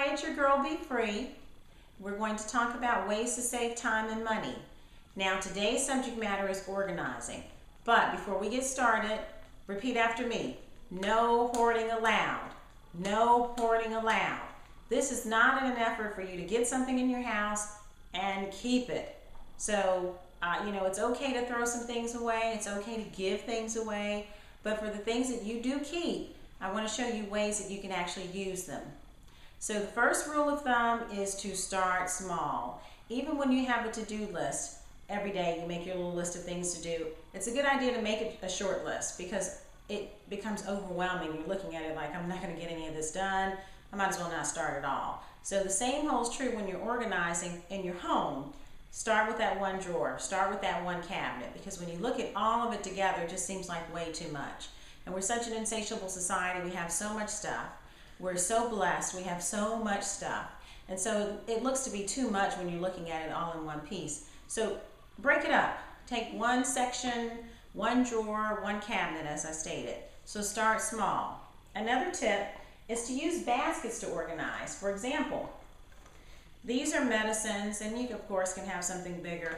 Hi, it's your girl B.FREE. We're going to talk about ways to save time and money. Now, today's subject matter is organizing. But before we get started, repeat after me. No hoarding allowed. No hoarding allowed. This is not an effort for you to get something in your house and keep it. So, it's okay to throw some things away. It's okay to give things away. But for the things that you do keep, I want to show you ways that you can actually use them. So the first rule of thumb is to start small. Even when you have a to-do list, every day you make your little list of things to do, it's a good idea to make it a short list because it becomes overwhelming. You're looking at it like, I'm not going to get any of this done. I might as well not start at all. So the same holds true when you're organizing in your home. Start with that one drawer. Start with that one cabinet, because when you look at all of it together, it just seems like way too much. And we're such an insatiable society. We have so much stuff. We're so blessed. We have so much stuff. And so it looks to be too much when you're looking at it all in one piece. So break it up. Take one section, one drawer, one cabinet, as I stated. So start small. Another tip is to use baskets to organize. For example, these are medicines, and you of course can have something bigger.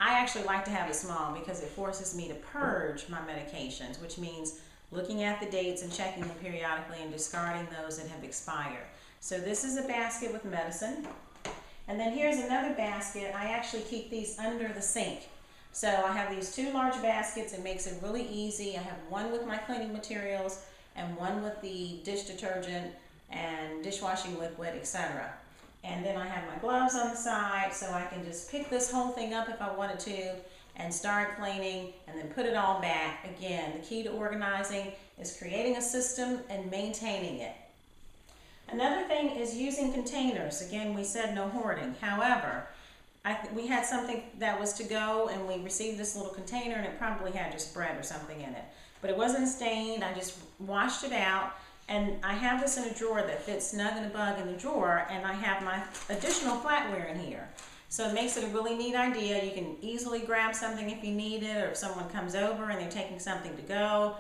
I actually like to have it small because it forces me to purge my medications, which means looking at the dates and checking them periodically and discarding those that have expired. So this is a basket with medicine. And then here's another basket. I actually keep these under the sink. So I have these two large baskets. It makes it really easy. I have one with my cleaning materials and one with the dish detergent and dishwashing liquid, etc. And then I have my gloves on the side, so I can just pick this whole thing up if I wanted to and start cleaning and then put it all back. Again, the key to organizing is creating a system and maintaining it. Another thing is using containers. Again, we said no hoarding. However, we had something that was to go, and we received this little container, and it probably had just bread or something in it. But it wasn't stained. I just washed it out. And I have this in a drawer that fits snug and a bug in the drawer, and I have my additional flatware in here. So it makes it a really neat idea. You can easily grab something if you need it, or if someone comes over and they're taking something to go,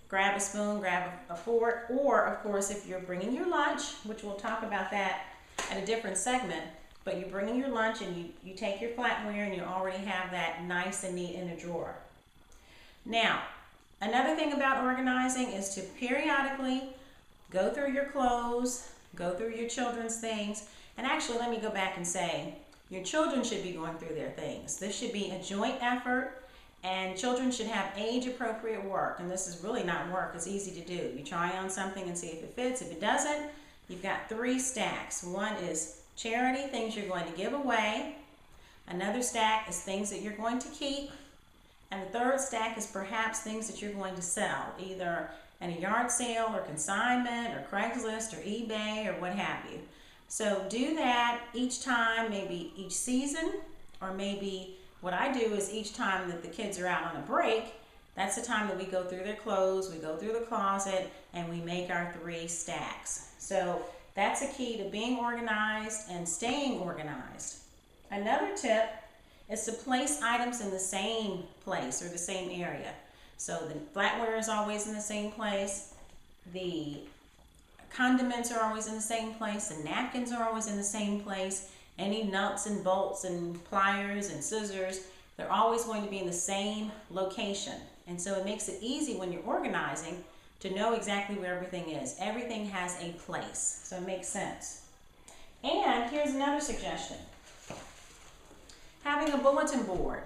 grab a spoon, grab a fork, or of course if you're bringing your lunch, which we'll talk about that at a different segment, but you're bringing your lunch and you take your flatware and you already have that nice and neat in a drawer. Now, another thing about organizing is to periodically go through your clothes, go through your children's things, and actually let me go back and say, your children should be going through their things. This should be a joint effort, and children should have age-appropriate work, and this is really not work, it's easy to do. You try on something and see if it fits. If it doesn't, you've got 3 stacks. One is charity, things you're going to give away. Another stack is things that you're going to keep. And the third stack is perhaps things that you're going to sell, either at a yard sale or consignment or Craigslist or eBay or what have you. So do that each time, maybe each season, or maybe what I do is each time that the kids are out on a break, that's the time that we go through their clothes, we go through the closet, and we make our 3 stacks. So that's a key to being organized and staying organized. Another tip is to place items in the same place or the same area. So the flatware is always in the same place, the condiments are always in the same place, the napkins are always in the same place, any nuts and bolts and pliers and scissors, they're always going to be in the same location. And so it makes it easy when you're organizing to know exactly where everything is. Everything has a place, so it makes sense. And here's another suggestion. Having a bulletin board.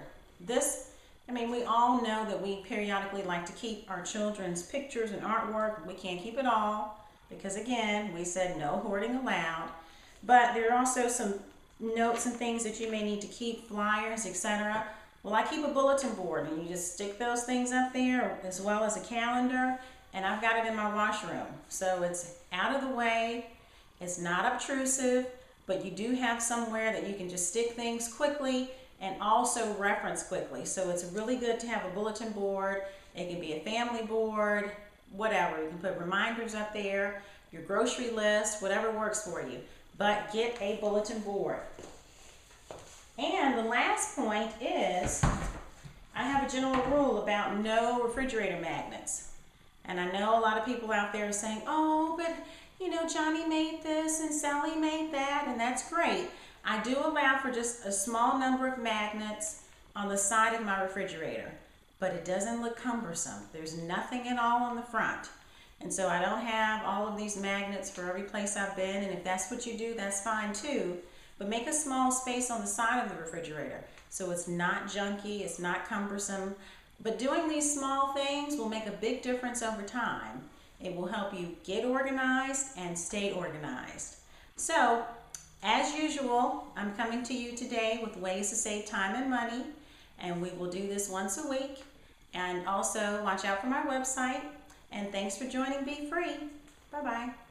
We all know that we periodically like to keep our children's pictures and artwork. We can't keep it all because, again, we said no hoarding allowed. But there are also some notes and things that you may need to keep, flyers, etc. Well, I keep a bulletin board, and you just stick those things up there as well as a calendar, and I've got it in my washroom. So it's out of the way, it's not obtrusive, but you do have somewhere that you can just stick things quickly and also reference quickly. So it's really good to have a bulletin board. It can be a family board, whatever. You can put reminders up there, your grocery list, whatever works for you. But get a bulletin board. And the last point is, I have a general rule about no refrigerator magnets. And I know a lot of people out there are saying, oh, but you know, Johnny made this and Sally made that, and that's great. I do allow for just a small number of magnets on the side of my refrigerator, but it doesn't look cumbersome. There's nothing at all on the front. And so I don't have all of these magnets for every place I've been, and if that's what you do, that's fine too. But make a small space on the side of the refrigerator so it's not junky, it's not cumbersome. But doing these small things will make a big difference over time. It will help you get organized and stay organized. So, as usual, I'm coming to you today with ways to save time and money, and we will do this once a week. And also watch out for my website. And thanks for joining Be Free. Bye-bye.